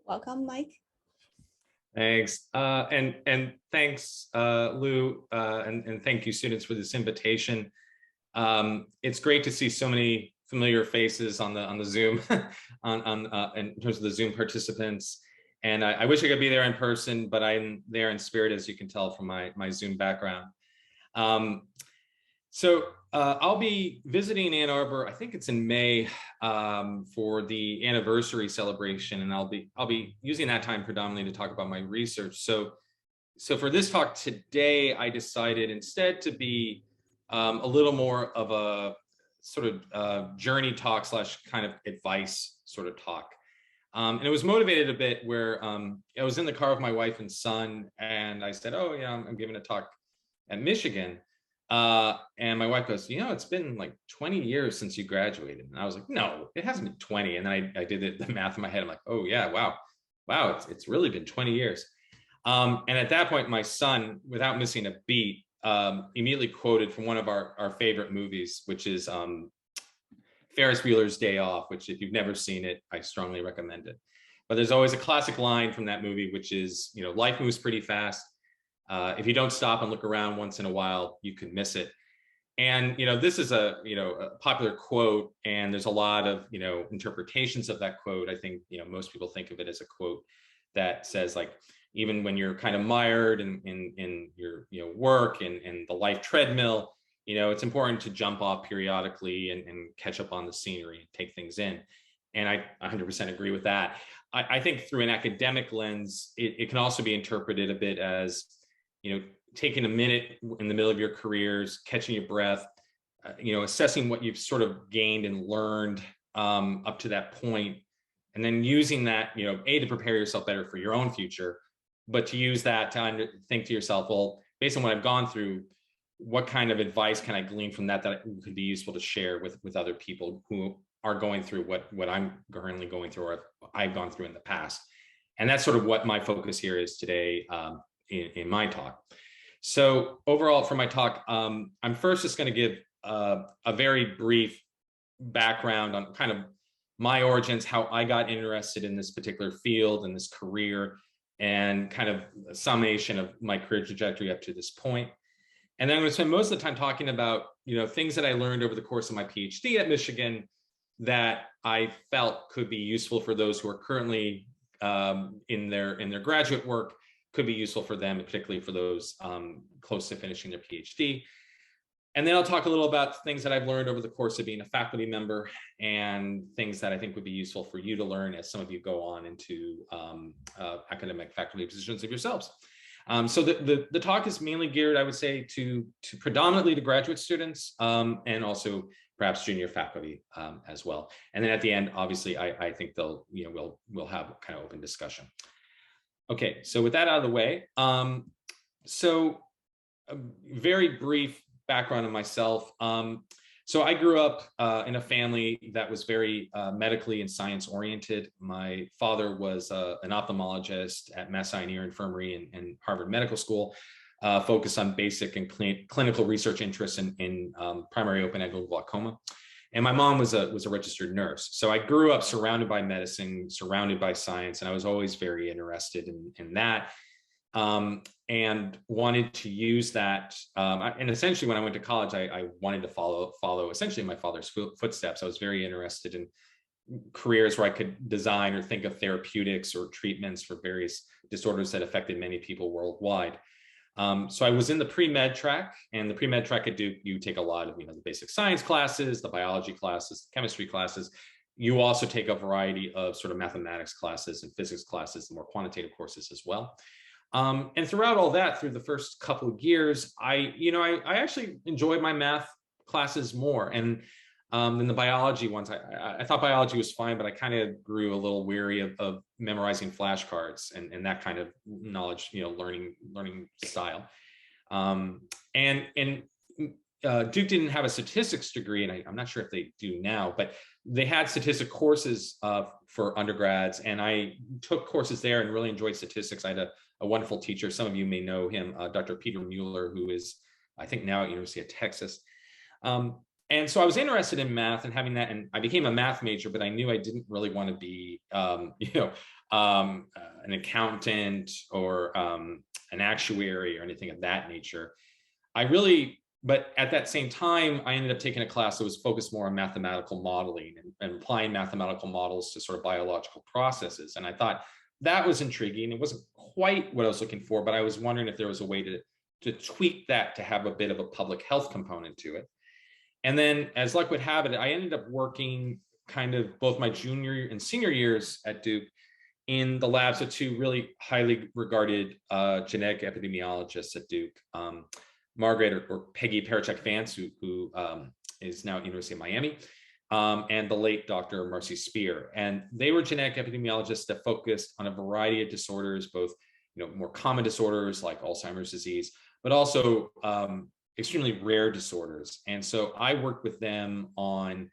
Welcome, Mike. Thanks. And thanks, Lou, and thank you, students, for this invitation. It's great to see so many familiar faces on the Zoom, in terms of the Zoom participants. And I wish I could be there in person, but I'm there in spirit, as you can tell from my Zoom background. I'll be visiting Ann Arbor. I think it's in May, for the anniversary celebration, and I'll be using that time predominantly to talk about my research. So for this talk today, I decided instead to be a little more of a sort of journey talk slash kind of advice sort of talk. And it was motivated a bit where I was in the car with my wife and son, and I said, "Oh yeah, I'm giving a talk at Michigan." And my wife goes, "It's been like 20 years since you graduated." And I was like, "No, it hasn't been 20. And then I did the math in my head. I'm like, "Oh yeah, wow, it's really been 20 years." And at that point, my son, without missing a beat, immediately quoted from one of our favorite movies, which is Ferris Bueller's Day Off, which if you've never seen it, I strongly recommend it. But there's always a classic line from that movie, which is, life moves pretty fast. If you don't stop and look around once in a while, you can miss it. And, this is a popular quote, and there's a lot of, interpretations of that quote. I think, most people think of it as a quote that says, like, even when you're kind of mired in your, work and the life treadmill, it's important to jump off periodically and catch up on the scenery and take things in. And I 100% agree with that. I think through an academic lens, it can also be interpreted a bit as, taking a minute in the middle of your careers, catching your breath, assessing what you've sort of gained and learned up to that point, and then using that, to prepare yourself better for your own future, but to use that to think to yourself, well, based on what I've gone through, what kind of advice can I glean from that could be useful to share with other people who are going through what I'm currently going through, or I've gone through in the past. And that's sort of what my focus here is today in my talk. So overall for my talk, I'm first just going to give a very brief background on kind of my origins, how I got interested in this particular field and this career, and kind of a summation of my career trajectory up to this point. And then I'm going to spend most of the time talking about, things that I learned over the course of my PhD at Michigan that I felt could be useful for those who are currently in their graduate work, could be useful for them, particularly for those close to finishing their PhD. And then I'll talk a little about things that I've learned over the course of being a faculty member, and things that I think would be useful for you to learn as some of you go on into academic faculty positions of yourselves. So the talk is mainly geared, I would say, to predominantly to graduate students, and also perhaps junior faculty as well. And then at the end, obviously, I think we'll have kind of open discussion. Okay, so with that out of the way, so a very brief background of myself. So I grew up in a family that was very medically and science oriented. My father was an ophthalmologist at Mass Eye and Ear Infirmary and Harvard Medical School, focused on basic and clinical research interests in primary open-angle glaucoma. And my mom was a registered nurse. So I grew up surrounded by medicine, surrounded by science, and I was always very interested in that. And wanted to use that. And essentially, when I went to college, I wanted to follow essentially my father's footsteps. I was very interested in careers where I could design or think of therapeutics or treatments for various disorders that affected many people worldwide. So I was in the pre-med track, and the pre-med track at Duke, you take a lot of, the basic science classes, the biology classes, chemistry classes. You also take a variety of sort of mathematics classes and physics classes, the more quantitative courses as well. And throughout all that, through the first couple of years, I actually enjoyed my math classes more. And than the biology ones. I thought biology was fine, but I kind of grew a little weary of memorizing flashcards and that kind of knowledge, learning style. Duke didn't have a statistics degree, and I'm not sure if they do now, but they had statistics courses for undergrads, and I took courses there and really enjoyed statistics. I had a wonderful teacher. Some of you may know him, Dr. Peter Mueller, who is, I think, now at University of Texas. And so I was interested in math and having that, and I became a math major, but I knew I didn't really want to be, an accountant or an actuary or anything of that nature. But at that same time, I ended up taking a class that was focused more on mathematical modeling and applying mathematical models to sort of biological processes. And I thought that was intriguing. It wasn't quite what I was looking for, but I was wondering if there was a way to tweak that to have a bit of a public health component to it. And then, as luck would have it, I ended up working kind of both my junior and senior years at Duke in the labs of two really highly regarded genetic epidemiologists at Duke, Margaret or Peggy Parachek-Vance, who is now at University of Miami, and the late Dr. Marcy Spear. And they were genetic epidemiologists that focused on a variety of disorders, both more common disorders like Alzheimer's disease, but also extremely rare disorders. And so I worked with them on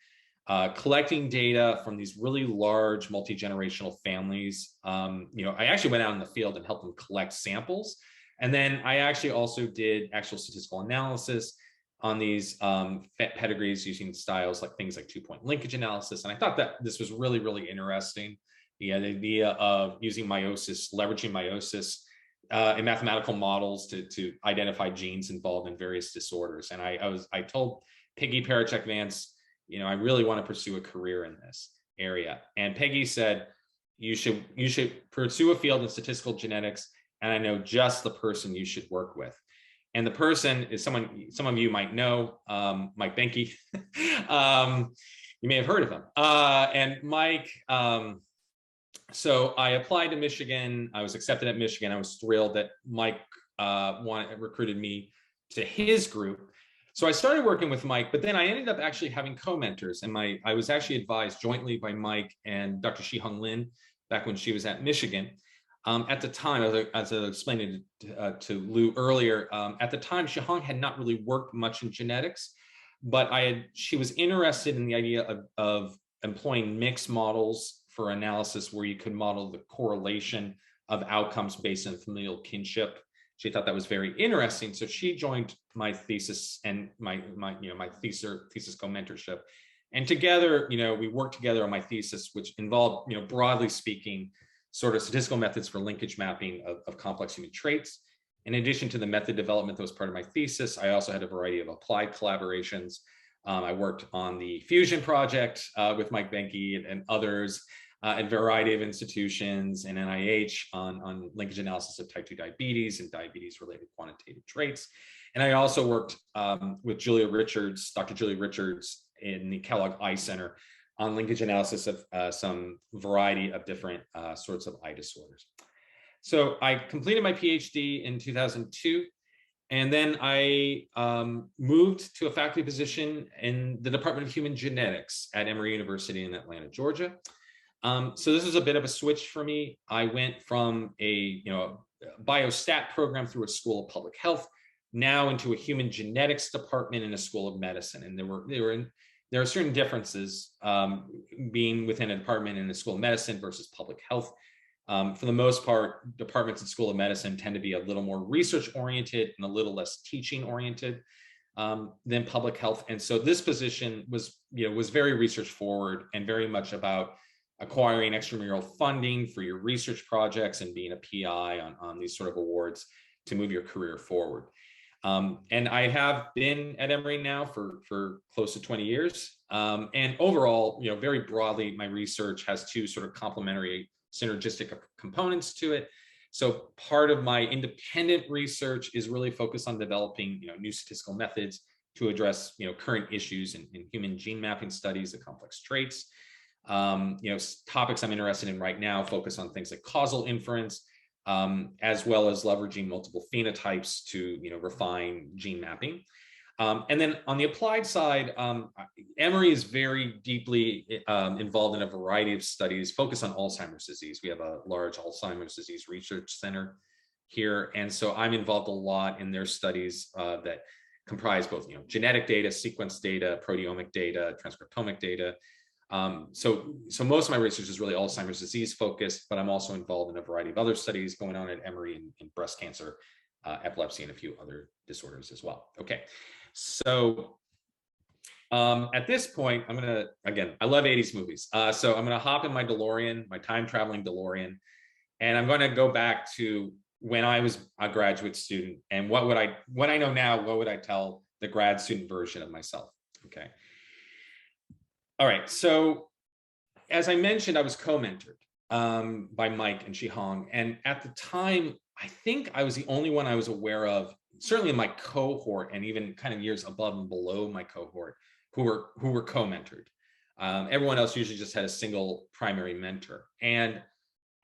collecting data from these really large multi-generational families. I actually went out in the field and helped them collect samples. And then I actually also did actual statistical analysis on these pedigrees using styles like things like 2-point linkage analysis. And I thought that this was really, really interesting. The idea of using meiosis, leveraging meiosis in mathematical models to identify genes involved in various disorders. And I told Peggy Parachek-Vance, I really want to pursue a career in this area. And Peggy said, you should pursue a field in statistical genetics, and I know just the person you should work with. And the person is someone some of you might know, Mike Benke. You may have heard of him. And Mike, so I applied to Michigan. I was accepted at Michigan. I was thrilled that Mike recruited me to his group. So I started working with Mike, but then I ended up actually having co-mentors, and I was actually advised jointly by Mike and Dr. Shi-Hung Lin back when she was at Michigan. At the time, as I explained to Lou earlier, at the time, Shi-Hung had not really worked much in genetics, but she was interested in the idea of employing mixed models for analysis where you could model the correlation of outcomes based on familial kinship. She thought that was very interesting. So she joined my thesis and my thesis co-mentorship. And together, we worked together on my thesis, which involved, broadly speaking, sort of statistical methods for linkage mapping of complex human traits. In addition to the method development that was part of my thesis, I also had a variety of applied collaborations. I worked on the Fusion project with Mike Benke and others at a variety of institutions and NIH on linkage analysis of type 2 diabetes and diabetes-related quantitative traits. And I also worked with Dr. Julia Richards in the Kellogg Eye Center on linkage analysis of some variety of different sorts of eye disorders. So I completed my PhD in 2002, and then I moved to a faculty position in the Department of Human Genetics at Emory University in Atlanta, Georgia. So this was a bit of a switch for me. I went from a biostat program through a school of public health now into a human genetics department in a school of medicine, and there are certain differences being within a department in the School of Medicine versus public health. For the most part, departments in School of Medicine tend to be a little more research-oriented and a little less teaching-oriented than public health. And so this position was very research-forward and very much about acquiring extramural funding for your research projects and being a PI on these sort of awards to move your career forward. And I have been at Emory now for close to 20 years. And overall, very broadly, my research has two sort of complementary synergistic components to it. So part of my independent research is really focused on developing, new statistical methods to address, current issues in human gene mapping studies of complex traits. Topics I'm interested in right now focus on things like causal inference, as well as leveraging multiple phenotypes to refine gene mapping. And then on the applied side, Emory is very deeply involved in a variety of studies focused on Alzheimer's disease. We have a large Alzheimer's disease research center here. And so I'm involved a lot in their studies that comprise both genetic data, sequence data, proteomic data, transcriptomic data. So most of my research is really Alzheimer's disease focused, but I'm also involved in a variety of other studies going on at Emory in breast cancer, epilepsy, and a few other disorders as well. Okay, so at this point, I love 80s movies. So I'm gonna hop in my DeLorean, my time traveling DeLorean, And I'm going to go back to when I was a graduate student, and what I know now, what would I tell the grad student version of myself? Okay. All right. So as I mentioned, I was co-mentored by Mike and Shihong. And at the time, I think I was the only one I was aware of, certainly in my cohort and even kind of years above and below my cohort, who were co-mentored. Everyone else usually just had a single primary mentor. And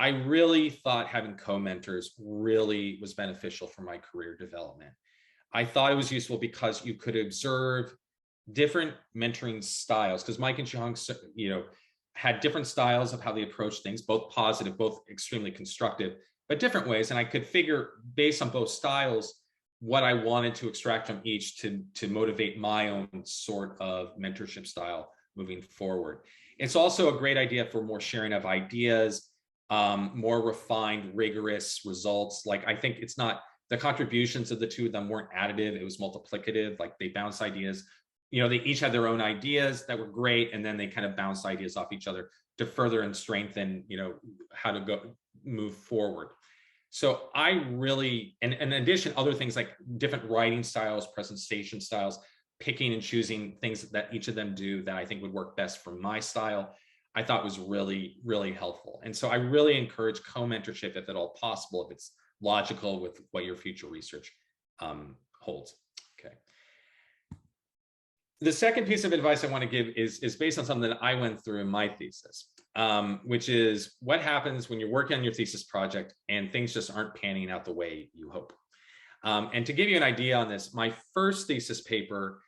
I really thought having co-mentors really was beneficial for my career development. I thought it was useful because you could observe different mentoring styles, because Mike and Shihong, had different styles of how they approach things, both positive, both extremely constructive, but different ways. And I could figure, based on both styles, what I wanted to extract from each to motivate my own sort of mentorship style moving forward. It's also a great idea for more sharing of ideas, more refined, rigorous results. Like, I think it's not, the contributions of the two of them weren't additive, it was multiplicative. Like, they bounced ideas. They each had their own ideas that were great, and then they kind of bounced ideas off each other to further and strengthen, how to move forward. So I really, and in addition, other things like different writing styles, presentation styles, picking and choosing things that each of them do that I think would work best for my style, I thought was really, really helpful. And so I really encourage co-mentorship if at all possible, if it's logical with what your future research holds. Okay. The second piece of advice I want to give is based on something that I went through in my thesis, which is what happens when you're working on your thesis project and things just aren't panning out the way you hope. And to give you an idea on this, my first thesis paper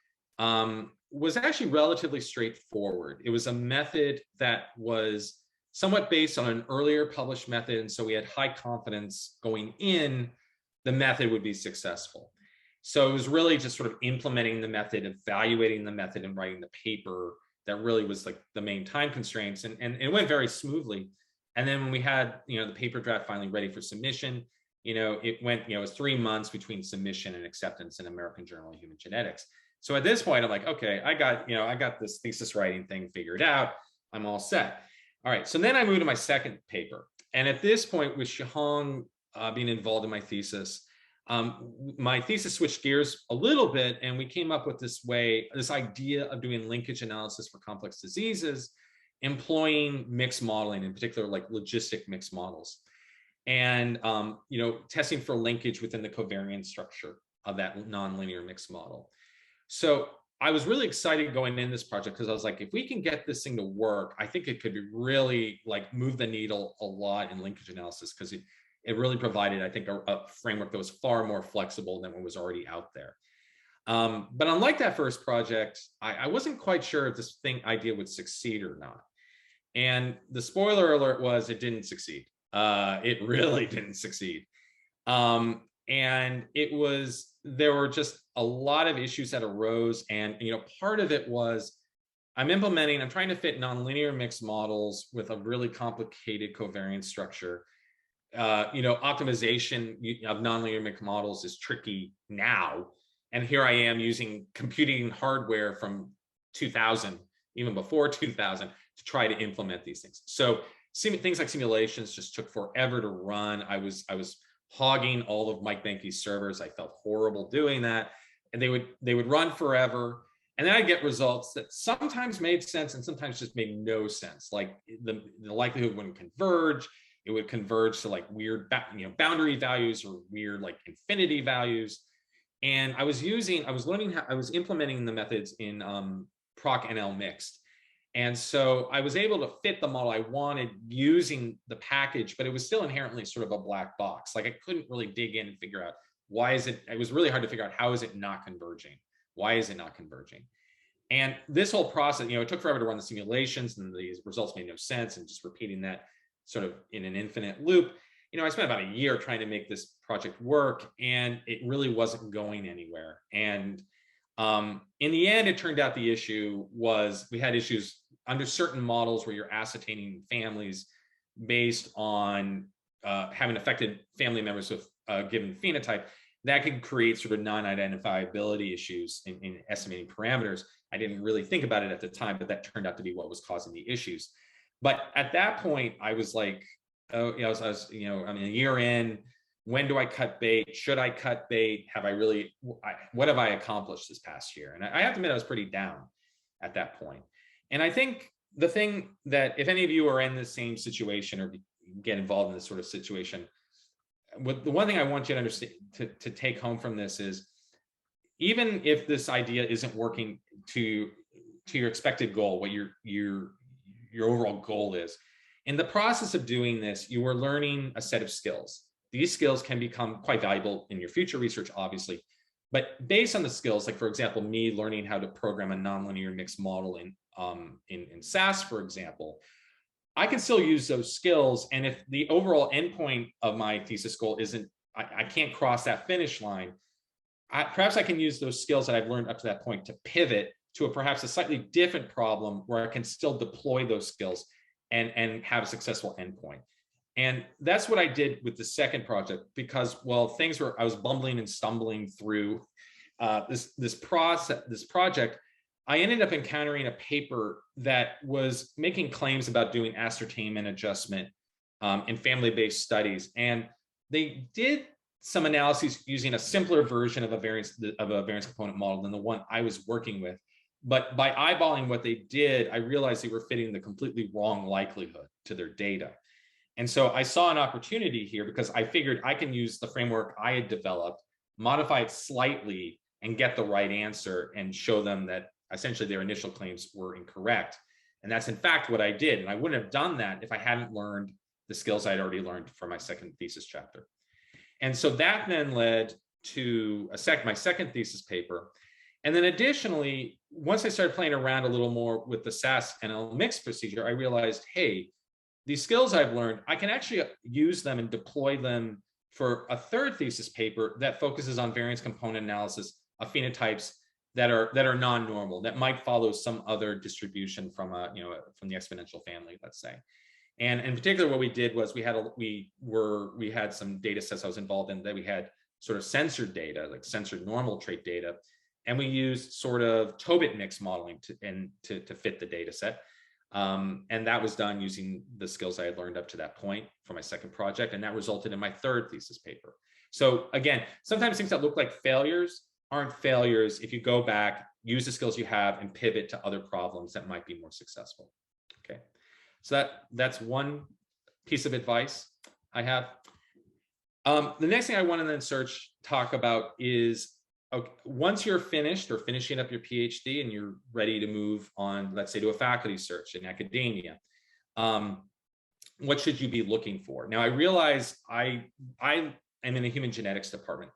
was actually relatively straightforward. It was a method that was somewhat based on an earlier published method, and so we had high confidence going in the method would be successful. So it was really just sort of implementing the method, evaluating the method, and writing the paper that really was like the main time constraints. And it went very smoothly. And then when we had, the paper draft finally ready for submission, it went, it was 3 months between submission and acceptance in American Journal of Human Genetics. So at this point, I'm like, okay, I got this thesis writing thing figured out. I'm all set. All right. So then I moved to my second paper. And at this point, with Shihong being involved in my thesis, my thesis switched gears a little bit, and we came up with this idea of doing linkage analysis for complex diseases, employing mixed modeling, in particular, like logistic mixed models, and testing for linkage within the covariance structure of that nonlinear mixed model. So I was really excited going in this project because I was like, if we can get this thing to work, I think it could be really like move the needle a lot in linkage analysis, because it really provided, I think, a framework that was far more flexible than what was already out there. But unlike that first project, I wasn't quite sure if this idea would succeed or not. And the spoiler alert was it didn't succeed. It really didn't succeed. And there were just a lot of issues that arose. And, part of it was I'm trying to fit nonlinear mixed models with a really complicated covariance structure. Optimization of nonlinear mixed models is tricky now. And here I am using computing hardware from 2000, even before 2000, to try to implement these things. So things like simulations just took forever to run. I was hogging all of Mike Behnke's servers. I felt horrible doing that. And they would run forever. And then I'd get results that sometimes made sense and sometimes just made no sense. Like the likelihood wouldn't converge. It would converge to like weird, boundary values or weird like infinity values. And I was implementing the methods in ProcNL mixed. And so I was able to fit the model I wanted using the package, but it was still inherently sort of a black box. Like I couldn't really dig in and figure out it was really hard to figure out how is it not converging? Why is it not converging? And this whole process, it took forever to run the simulations, and the results made no sense, and just repeating that sort of in an infinite loop. I spent about a year trying to make this project work, and it really wasn't going anywhere. And in the end, it turned out the issue was we had issues under certain models where you're ascertaining families based on having affected family members with a given phenotype. That could create sort of non-identifiability issues in estimating parameters. I didn't really think about it at the time, but that turned out to be what was causing the issues. But at that point, I was like, oh, you know, I was, you know, I mean, a year in, when do I cut bait? Should I cut bait? Have I really, what have I accomplished this past year? And I have to admit, I was pretty down at that point. And I think the thing that, if any of you are in the same situation or get involved in this sort of situation, the one thing I want you to understand, to take home from this is, even if this idea isn't working to your expected goal, what your overall goal is, in the process of doing this, you are learning a set of skills. These skills can become quite valuable in your future research, obviously, but based on the skills, like for example, me learning how to program a nonlinear mixed model in SAS, for example, I can still use those skills. And if the overall endpoint of my thesis goal isn't, I can't cross that finish line, perhaps I can use those skills that I've learned up to that point to pivot to perhaps a slightly different problem where I can still deploy those skills and have a successful endpoint. And that's what I did with the second project, because, well, I was bumbling and stumbling through this project. I ended up encountering a paper that was making claims about doing ascertainment adjustment in family-based studies. And they did some analyses using a simpler version of a variance component model than the one I was working with. But by eyeballing what they did, I realized they were fitting the completely wrong likelihood to their data. And so I saw an opportunity here, because I figured I can use the framework I had developed, modify it slightly, and get the right answer and show them that essentially their initial claims were incorrect. And that's in fact what I did. And I wouldn't have done that if I hadn't learned the skills I'd already learned for my second thesis chapter. And so that then led to my second thesis paper. And then additionally, once I started playing around a little more with the SAS NL mixed procedure, I realized, hey, these skills I've learned, I can actually use them and deploy them for a third thesis paper that focuses on variance component analysis of phenotypes that are non-normal, that might follow some other distribution from from the exponential family, let's say. And in particular, what we did was we had some data sets I was involved in that we had sort of censored data, like censored normal trait data, and we used sort of Tobit mix modeling to fit the data set. And that was done using the skills I had learned up to that point for my second project, and that resulted in my third thesis paper. So again, sometimes things that look like failures aren't failures if you go back, use the skills you have, and pivot to other problems that might be more successful. Okay, so that's one piece of advice I have. The next thing I want to then talk about is, okay, once you're finished or finishing up your PhD and you're ready to move on, let's say, to a faculty search in academia, what should you be looking for? Now, I realize I am in the human genetics department.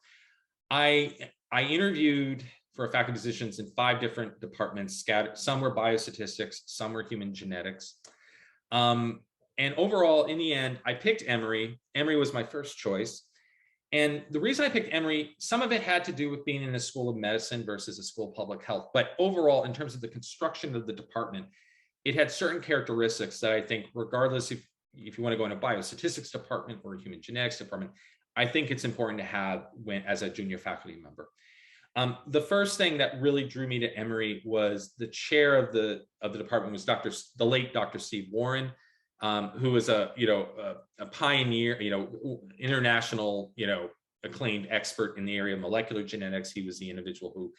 I interviewed for faculty positions in 5 different departments, scattered. Some were biostatistics, some were human genetics. And overall, in the end, I picked Emory. Emory was my first choice. And the reason I picked Emory, some of it had to do with being in a school of medicine versus a school of public health. But overall, in terms of the construction of the department, it had certain characteristics that I think, regardless if you want to go in a biostatistics department or a human genetics department, I think it's important to have as a junior faculty member. The first thing that really drew me to Emory was the chair of the department was the late Dr. Steve Warren, who was a pioneer, international, acclaimed expert in the area of molecular genetics. He was the individual who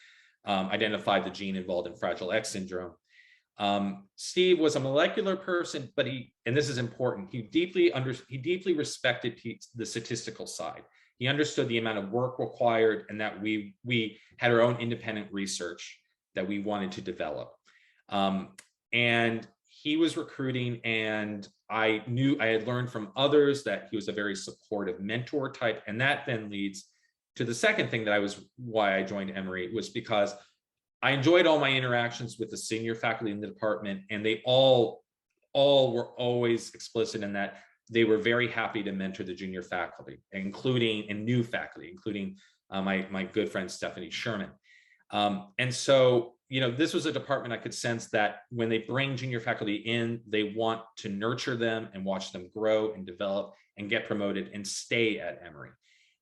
identified the gene involved in Fragile X syndrome. Steve was a molecular person, but and this is important, he deeply respected the statistical side. He understood the amount of work required, and that we had our own independent research that we wanted to develop. And he was recruiting, and I had learned from others that he was a very supportive mentor type. And that then leads to the second thing why I joined Emory, was because I enjoyed all my interactions with the senior faculty in the department, and they all were always explicit in that they were very happy to mentor the junior faculty, including new faculty, including my good friend Stephanie Sherman. And so, this was a department I could sense that when they bring junior faculty in, they want to nurture them and watch them grow and develop and get promoted and stay at Emory.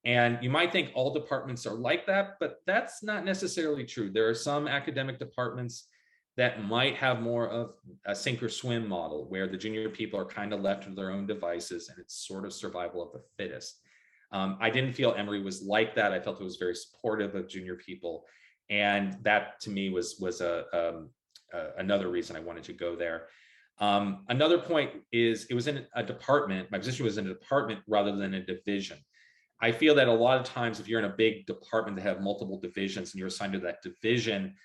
And you might think all departments are like that, but that's not necessarily true. There are some academic departments that might have more of a sink or swim model where the junior people are kind of left to their own devices and it's sort of survival of the fittest. I didn't feel Emory was like that. I felt it was very supportive of junior people. And that to me was another reason I wanted to go there. Another point is it was in a department. My position was in a department rather than a division. I feel that a lot of times if you're in a big department that have multiple divisions and you're assigned to that division,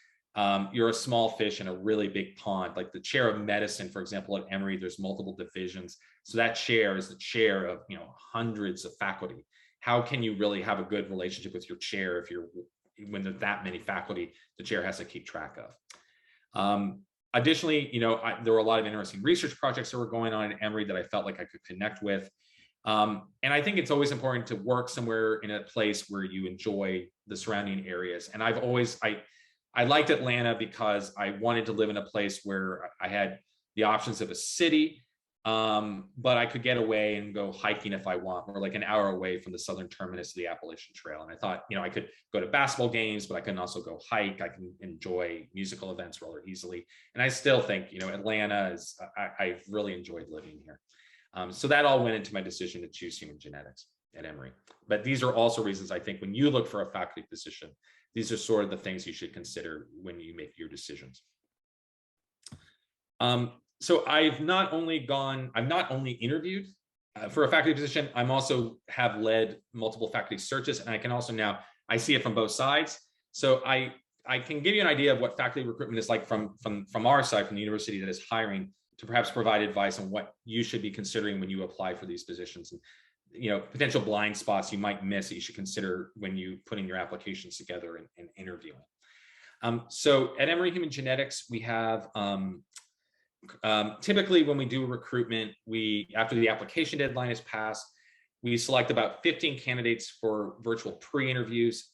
you're a small fish in a really big pond. Like the chair of medicine, for example, at Emory, there's multiple divisions. So that chair is the chair of hundreds of faculty. How can you really have a good relationship with your chair if when there's that many faculty, the chair has to keep track of. Additionally, there were a lot of interesting research projects that were going on at Emory that I felt like I could connect with. And I think it's always important to work somewhere in a place where you enjoy the surrounding areas. And I liked Atlanta because I wanted to live in a place where I had the options of a city, but I could get away and go hiking if I want. We're like an hour away from the southern terminus of the Appalachian Trail. And I thought, I could go to basketball games, but I can also go hike. I can enjoy musical events rather easily. And I still think, Atlanta is, I've really enjoyed living here. So that all went into my decision to choose human genetics at Emory. But these are also reasons I think when you look for a faculty position, these are sort of the things you should consider when you make your decisions. So I've not only interviewed for a faculty position, I'm also have led multiple faculty searches, and I can also now, I see it from both sides. So I can give you an idea of what faculty recruitment is like from our side, from the university that is hiring, to perhaps provide advice on what you should be considering when you apply for these positions, and potential blind spots you might miss that you should consider when you putting your applications together and interviewing. So at Emory Human Genetics, we have typically when we do recruitment, after the application deadline is passed, we select about 15 candidates for virtual pre-interviews,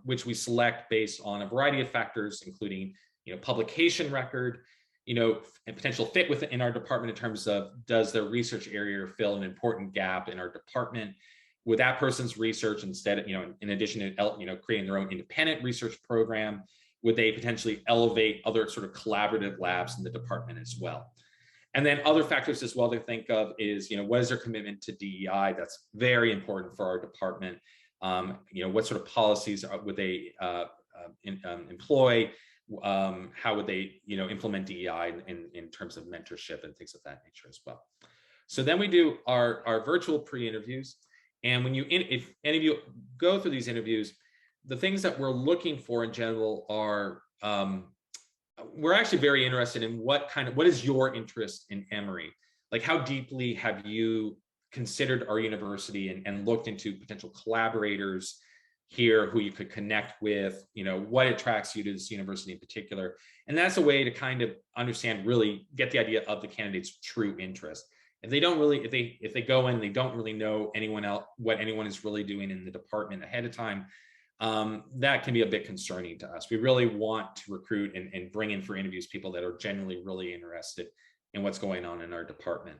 which we select based on a variety of factors, including publication record, and potential fit within our department in terms of, does their research area fill an important gap in our department? Would that person's research, instead of, in addition to, creating their own independent research program, would they potentially elevate other sort of collaborative labs in the department as well? And then other factors as well to think of is, what is their commitment to DEI? That's very important for our department. What sort of policies would they employ? How would they, implement DEI in terms of mentorship and things of that nature as well. So then we do our virtual pre-interviews. And if any of you go through these interviews, the things that we're looking for in general are, we're actually very interested in what is your interest in Emory? Like, how deeply have you considered our university and looked into potential collaborators here who you could connect with, what attracts you to this university in particular. And that's a way to kind of understand, really get the idea of the candidate's true interest. If they don't really, if they go in, they don't really know anyone else, what anyone is really doing in the department ahead of time, that can be a bit concerning to us. We really want to recruit and bring in for interviews people that are genuinely really interested in what's going on in our department.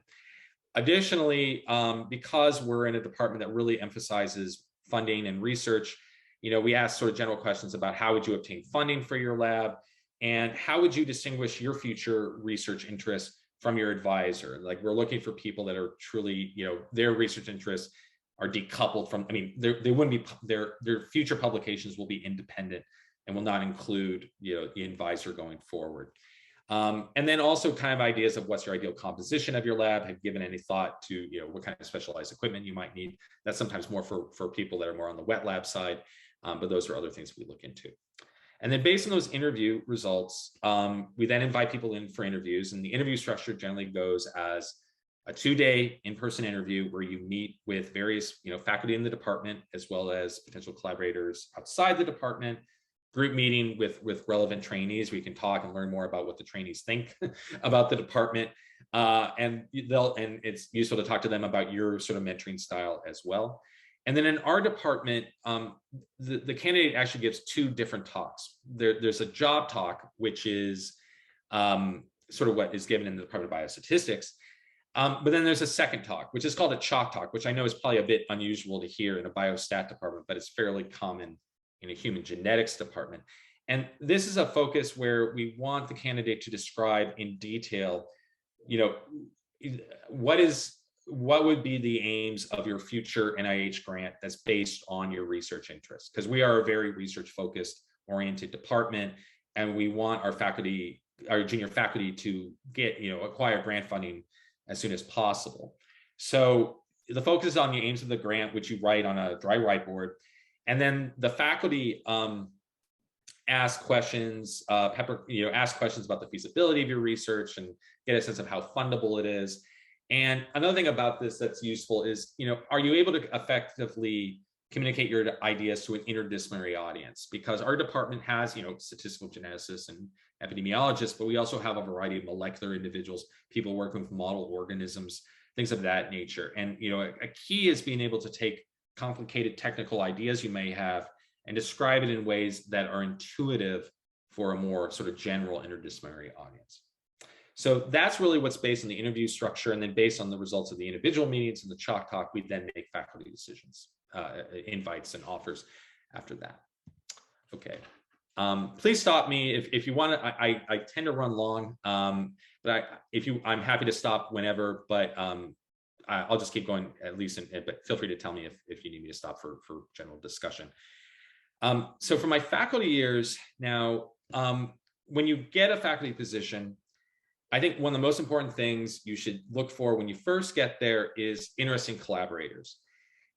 Additionally, because we're in a department that really emphasizes funding and research, we ask sort of general questions about how would you obtain funding for your lab, and how would you distinguish your future research interests from your advisor? Like, we're looking for people that are truly, their research interests are decoupled from, they wouldn't be, their future publications will be independent and will not include, the advisor going forward. And then also kind of ideas of what's your ideal composition of your lab. Have you given any thought to, what kind of specialized equipment you might need? That's sometimes more for people that are more on the wet lab side, but those are other things we look into. And then based on those interview results, we then invite people in for interviews, and the interview structure generally goes as a 2-day in-person interview where you meet with various, faculty in the department, as well as potential collaborators outside the department. Group meeting with relevant trainees. We can talk and learn more about what the trainees think about the department. And it's useful to talk to them about your sort of mentoring style as well. And then in our department, the candidate actually gives 2 different talks. There's a job talk, which is sort of what is given in the Department of Biostatistics. But then there's a second talk, which is called a chalk talk, which I know is probably a bit unusual to hear in a biostat department, but it's fairly common in a human genetics department. And this is a focus where we want the candidate to describe in detail, what would be the aims of your future NIH grant that's based on your research interests? Because we are a very research-focused oriented department, and we want our faculty, our junior faculty, to get, acquire grant funding as soon as possible. So the focus is on the aims of the grant, which you write on a dry whiteboard, and then the faculty ask questions, ask questions about the feasibility of your research and get a sense of how fundable it is. And another thing about this that's useful is, are you able to effectively communicate your ideas to an interdisciplinary audience? Because our department has, statistical geneticists and epidemiologists, but we also have a variety of molecular individuals, people working with model organisms, things of that nature. And, a key is being able to take complicated technical ideas you may have and describe it in ways that are intuitive for a more sort of general interdisciplinary audience. So that's really what's based on the interview structure, and then based on the results of the individual meetings and the chalk talk, we then make faculty decisions, invites and offers after that. Okay, please stop me if you want to. I tend to run long, but I'm happy to stop whenever. But I'll just keep going at least, but feel free to tell me if you need me to stop for general discussion. So for my faculty years now, when you get a faculty position, I think one of the most important things you should look for when you first get there is interesting collaborators,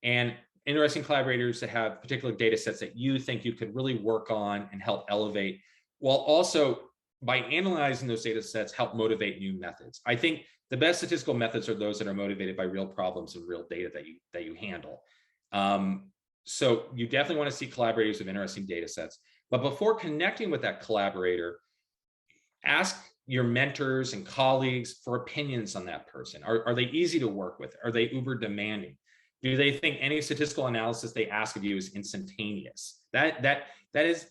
and interesting collaborators that have particular data sets that you think you could really work on and help elevate, while also, by analyzing those data sets, help motivate new methods. I think the best statistical methods are those that are motivated by real problems and real data that you handle. So you definitely want to see collaborators with interesting data sets. But before connecting with that collaborator, ask your mentors and colleagues for opinions on that person. Are they easy to work with? Are they uber demanding? Do they think any statistical analysis they ask of you is instantaneous? That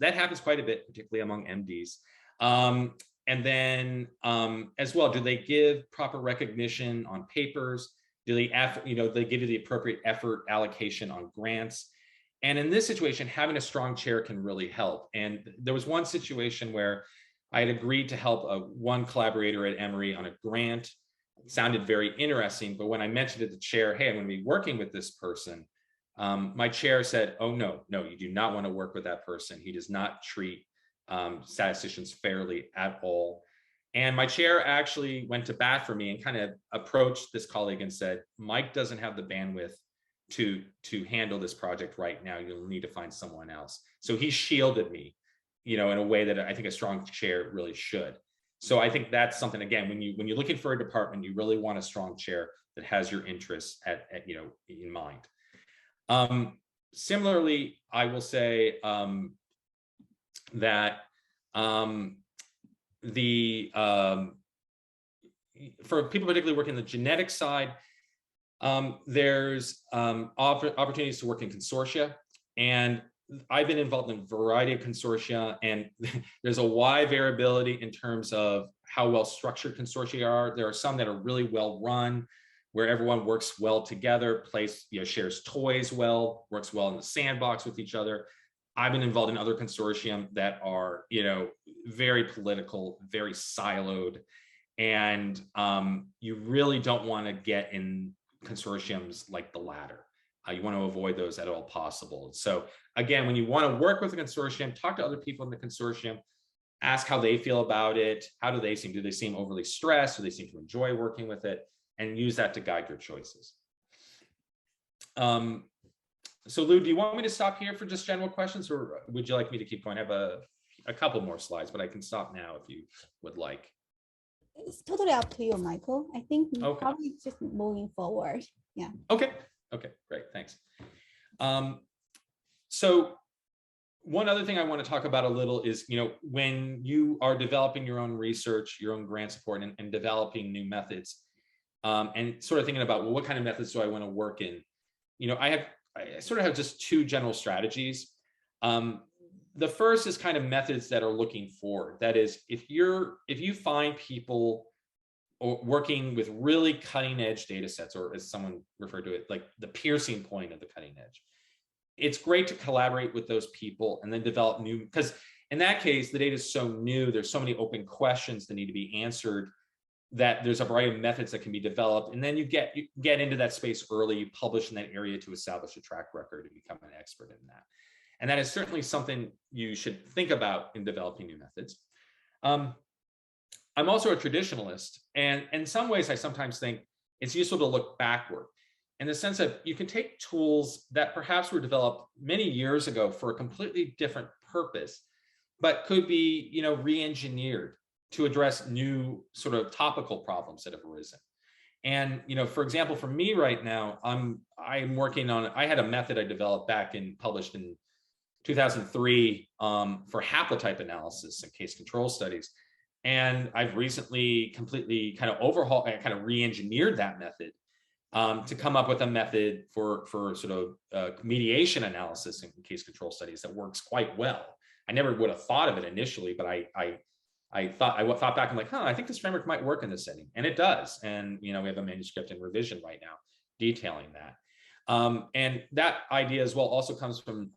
happens quite a bit, particularly among MDs. And then as well, do they give proper recognition on papers? Do they they give you the appropriate effort allocation on grants? And in this situation, having a strong chair can really help. And there was one situation where I had agreed to help one collaborator at Emory on a grant. It sounded very interesting, but when I mentioned to the chair, hey, I'm going to be working with this person, my chair said, oh, no, you do not want to work with that person. He does not treat statisticians fairly at all. And my chair actually went to bat for me and kind of approached this colleague and said, Mike doesn't have the bandwidth to handle this project right now. You'll need to find someone else. So he shielded me, in a way that I think a strong chair really should. So I think that's something, again, when you're looking for a department, you really want a strong chair that has your interests in mind. Similarly, I will say that for people particularly working in the genetic side, there's opportunities to work in consortia, and I've been involved in a variety of consortia, and there's a wide variability in terms of how well structured consortia are. There are some that are really well run, where everyone works well together, shares toys well, works well in the sandbox with each other. I've been involved in other consortium that are, very political, very siloed, and you really don't want to get in consortiums like the latter. You want to avoid those at all possible. So again, when you want to work with a consortium, talk to other people in the consortium, ask how they feel about it. How do they seem? Do they seem overly stressed? Do they seem to enjoy working with it? And use that to guide your choices. So Lou, do you want me to stop here for just general questions, or would you like me to keep going? I have a couple more slides, but I can stop now if you would like. It's totally up to you, Michael. I think probably just moving forward. Yeah. Okay, great, thanks. So one other thing I want to talk about a little is, when you are developing your own research, your own grant support, and developing new methods, and sort of thinking about, well, what kind of methods do I want to work in? I sort of have just two general strategies. The first is kind of methods that are looking forward. That is, if you find people working with really cutting edge data sets, or as someone referred to it, like the piercing point of the cutting edge, it's great to collaborate with those people and then develop new, because In that case, the data is so new, there's so many open questions that need to be answered that there's a variety of methods that can be developed. And then you get into that space early, you publish in that area to establish a track record and become an expert in that. And that is certainly something you should think about in developing new methods. I'm also a traditionalist, and in some ways I sometimes think it's useful to look backward in the sense that you can take tools that perhaps were developed many years ago for a completely different purpose, but could be, re-engineered to address new sort of topical problems that have arisen. And, for example, for me right now, I'm working on, I had a method I developed published in 2003 for haplotype analysis and case control studies. And I've recently completely kind of overhauled, kind of re-engineered that method to come up with a method for sort of mediation analysis in case control studies that works quite well. I never would have thought of it initially, but I thought back, I'm like, I think this framework might work in this setting, and it does. And we have a manuscript in revision right now detailing that. And that idea as well also comes from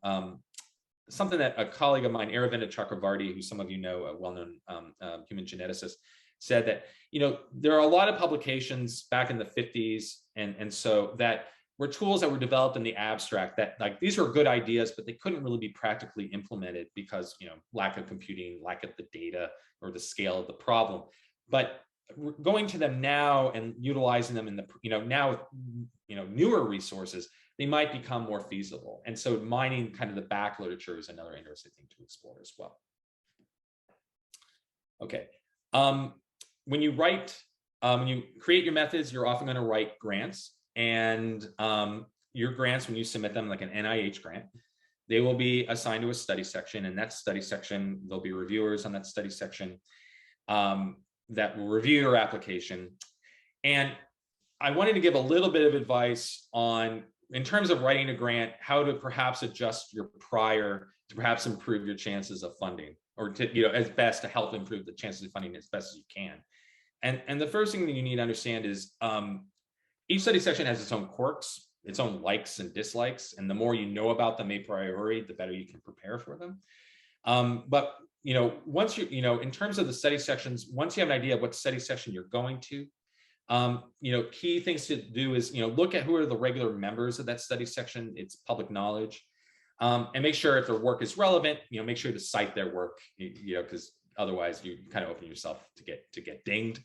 something that a colleague of mine, Aravinda Chakravarty, who some of you know, a well-known human geneticist, said that there are a lot of publications back in the 50s, and so that were tools that were developed in the abstract that these were good ideas, but they couldn't really be practically implemented because lack of computing, lack of the data, or the scale of the problem. But going to them now and utilizing them in the now with newer resources, they might become more feasible. And so mining kind of the back literature is another interesting thing to explore as well. Okay, when you create your methods, you're often going to write grants. And your grants, when you submit them, like an NIH grant, they will be assigned to a study section. And that study section, there'll be reviewers on that study section that will review your application. And I wanted to give a little bit of advice on, in terms of writing a grant, how to perhaps adjust your prior to perhaps improve your chances of funding, or to, as best to help improve the chances of funding as best as you can. And the first thing that you need to understand is each study section has its own quirks, its own likes and dislikes. And the more you know about them a priori, the better you can prepare for them. But once in terms of the study sections, once you have an idea of what study section you're going to, key things to do is, look at who are the regular members of that study section. It's public knowledge, and make sure if their work is relevant, make sure to cite their work, because otherwise you kind of open yourself to get dinged.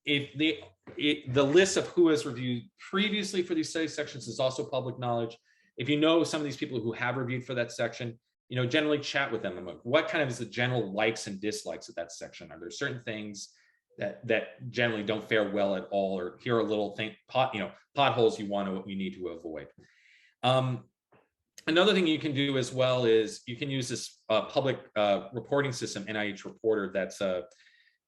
If the list of who has reviewed previously for these study sections is also public knowledge. If you know some of these people who have reviewed for that section, generally chat with them about what kind of is the general likes and dislikes of that section. Are there certain things that generally don't fare well at all, or here are little potholes you need to avoid. Another thing you can do as well is you can use this public reporting system, NIH Reporter, that's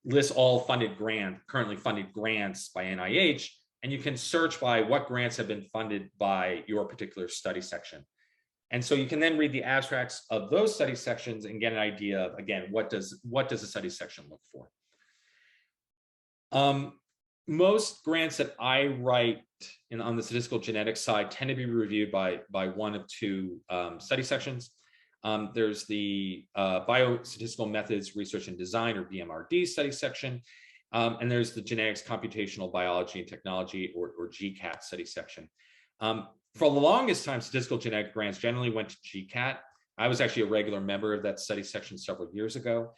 lists all currently funded grants by NIH, and you can search by what grants have been funded by your particular study section. And so you can then read the abstracts of those study sections and get an idea of, again, what does a study section look for. Most grants that I write on the statistical genetics side tend to be reviewed by one of two study sections. There's the Biostatistical Methods, Research and Design, or BMRD study section. And there's the Genetics, Computational Biology and Technology, or GCAT study section. For the longest time, statistical genetic grants generally went to GCAT. I was actually a regular member of that study section several years ago.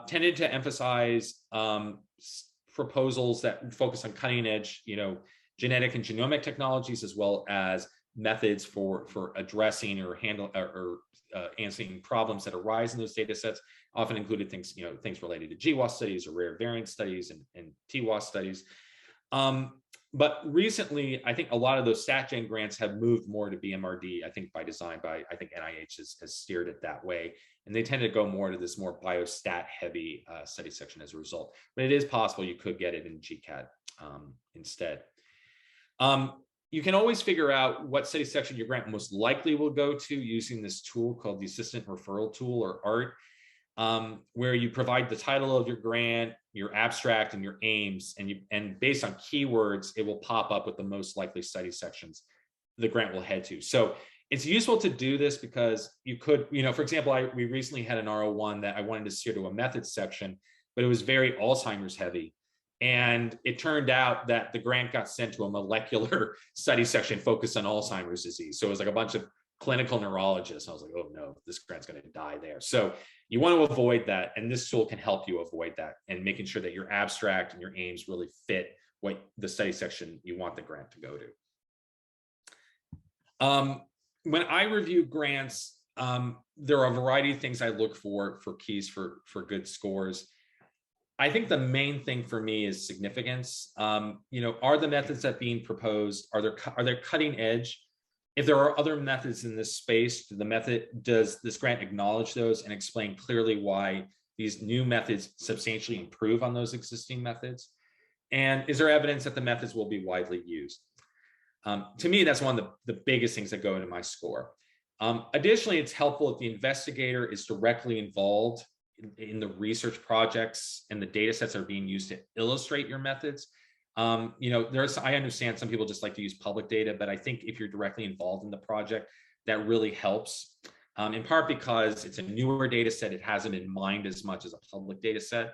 Tended to emphasize proposals that focus on cutting edge, genetic and genomic technologies, as well as methods for addressing or answering problems that arise in those data sets. Often included things, things related to GWAS studies or rare variant studies and TWAS studies. But recently, I think a lot of those StatGen grants have moved more to BMRD, I think by design, I think NIH has steered it that way. And they tend to go more to this more biostat heavy study section as a result. But it is possible you could get it in GCAT instead. You can always figure out what study section your grant most likely will go to using this tool called the Assistant Referral Tool, or ART, where you provide the title of your grant, your abstract, and your aims, and based on keywords, it will pop up with the most likely study sections the grant will head to. So It's useful to do this because you could, for example, we recently had an R01 that I wanted to steer to a methods section, but it was very Alzheimer's heavy. And it turned out that the grant got sent to a molecular study section focused on Alzheimer's disease. So it was like a bunch of clinical neurologists. I was like, oh no, this grant's going to die there. So you want to avoid that. And this tool can help you avoid that and making sure that your abstract and your aims really fit what the study section you want the grant to go to. When I review grants, there are a variety of things I look for keys for good scores. I think the main thing for me is significance. Are the methods that being proposed, are they cutting edge? If there are other methods in this space, does this grant acknowledge those and explain clearly why these new methods substantially improve on those existing methods? And is there evidence that the methods will be widely used? To me, that's one of the biggest things that go into my score. Additionally, it's helpful if the investigator is directly involved in the research projects and the data sets that are being used to illustrate your methods. I understand some people just like to use public data, but I think if you're directly involved in the project, that really helps. In part because it's a newer data set, it hasn't been mined as much as a public data set.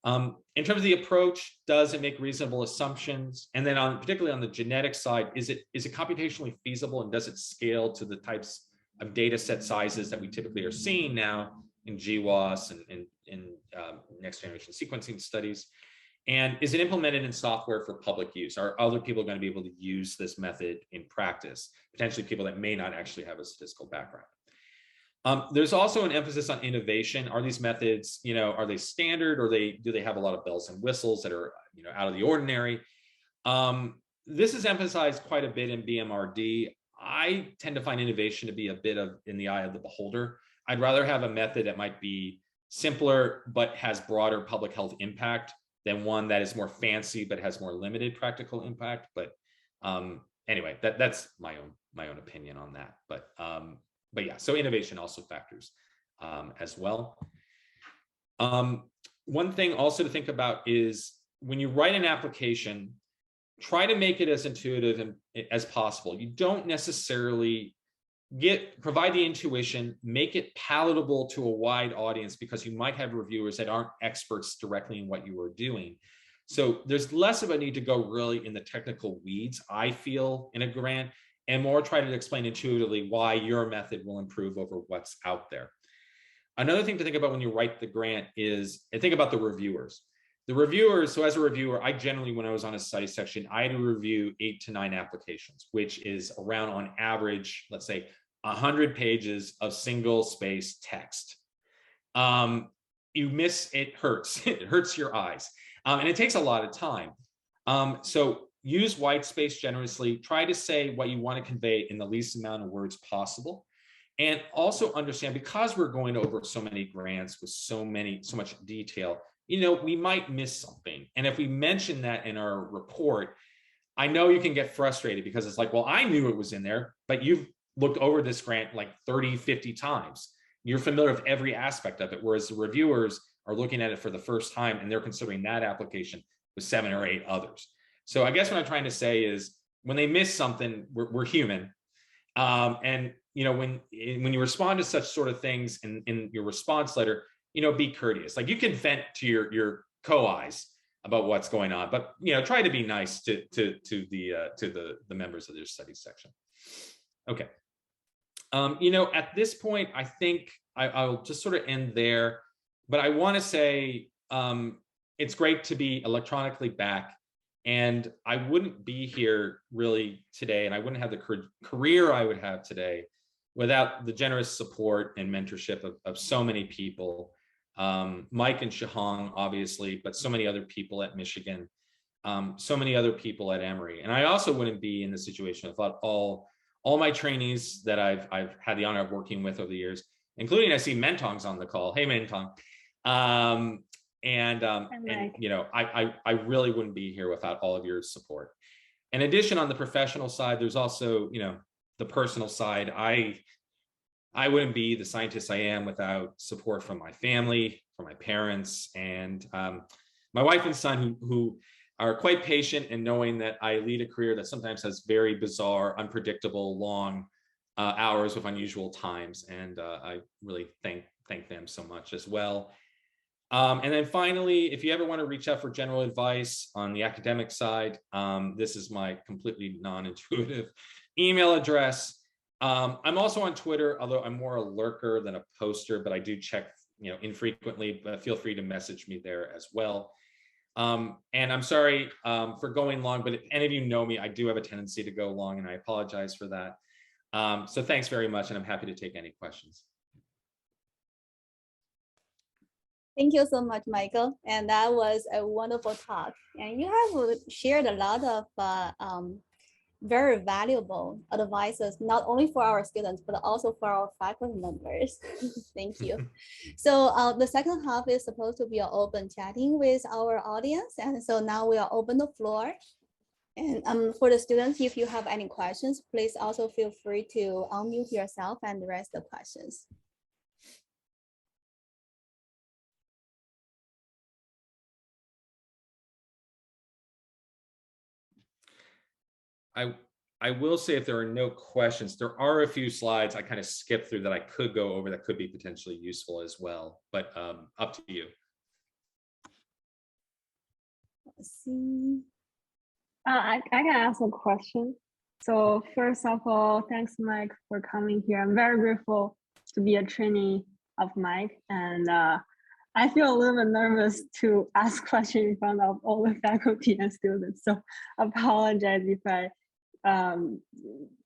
In terms of the approach, does it make reasonable assumptions? And then particularly on the genetic side, is it computationally feasible, and does it scale to the types of data set sizes that we typically are seeing now in GWAS and in next generation sequencing studies? And is it implemented in software for public use? Are other people going to be able to use this method in practice? Potentially people that may not actually have a statistical background. There's also an emphasis on innovation. Are these methods, are they standard, or do they have a lot of bells and whistles that are, out of the ordinary? This is emphasized quite a bit in BMRD. I tend to find innovation to be a bit of in the eye of the beholder. I'd rather have a method that might be simpler but has broader public health impact than one that is more fancy but has more limited practical impact. But anyway, that's my own opinion on that. But yeah, so innovation also factors as well. One thing also to think about is when you write an application, try to make it as intuitive as possible. You don't necessarily provide the intuition, make it palatable to a wide audience, because you might have reviewers that aren't experts directly in what you are doing. So there's less of a need to go really in the technical weeds, I feel, in a grant, and more try to explain intuitively why your method will improve over what's out there. Another thing to think about when you write the grant is, and think about the reviewers. The reviewers, so as a reviewer, I generally, when I was on a study section, I had to review 8 to 9 applications, which is around, on average, let's say 100 pages of single space text. You miss, it hurts. It hurts your eyes. And it takes a lot of time. So use white space generously. Try to say what you want to convey in the least amount of words possible. And also understand, because we're going over so many grants with so much detail, we might miss something. And if we mention that in our report, I know you can get frustrated because it's like, well, I knew it was in there, but you've looked over this grant like 30, 50 times. You're familiar with every aspect of it, whereas the reviewers are looking at it for the first time and they're considering that application with 7 or 8 others. So I guess what I'm trying to say is, when they miss something, we're human. And when you respond to such sort of things in your response letter, be courteous. Like, you can vent to your co-Is about what's going on, but try to be nice to the members of your study section. Okay. At this point, I think I'll just sort of end there, but I want to say it's great to be electronically back, and I wouldn't be here really today, and I wouldn't have the career I would have today without the generous support and mentorship of so many people, Mike and Shahang, obviously, but so many other people at Michigan, so many other people at Emory. And I also wouldn't be in this situation without all my trainees that I've had the honor of working with over the years, including, I see Mentong's on the call. Hey, Mentong. I really wouldn't be here without all of your support. In addition, on the professional side, there's also, the personal side. I wouldn't be the scientist I am without support from my family, from my parents, and my wife and son, who are quite patient in knowing that I lead a career that sometimes has very bizarre, unpredictable, long hours with unusual times. And I really thank them so much as well. And then finally, if you ever want to reach out for general advice on the academic side, this is my completely non-intuitive email address. I'm also on Twitter, although I'm more a lurker than a poster, but I do check, infrequently, but feel free to message me there as well. And I'm sorry for going long, but if any of you know me, I do have a tendency to go long, and I apologize for that. So thanks very much, and I'm happy to take any questions. Thank you so much, Michael. And that was a wonderful talk. And you have shared a lot of very valuable advices, not only for our students, but also for our faculty members. Thank you. So the second half is supposed to be an open chatting with our audience. And so now we are open the floor. And for the students, if you have any questions, please also feel free to unmute yourself and raise the questions. I will say, if there are no questions, there are a few slides I kind of skipped through that I could go over that could be potentially useful as well, but up to you. Let's see. I can ask a question. So first of all, thanks, Mike, for coming here. I'm very grateful to be a trainee of Mike, and I feel a little bit nervous to ask questions in front of all the faculty and students. So apologize if I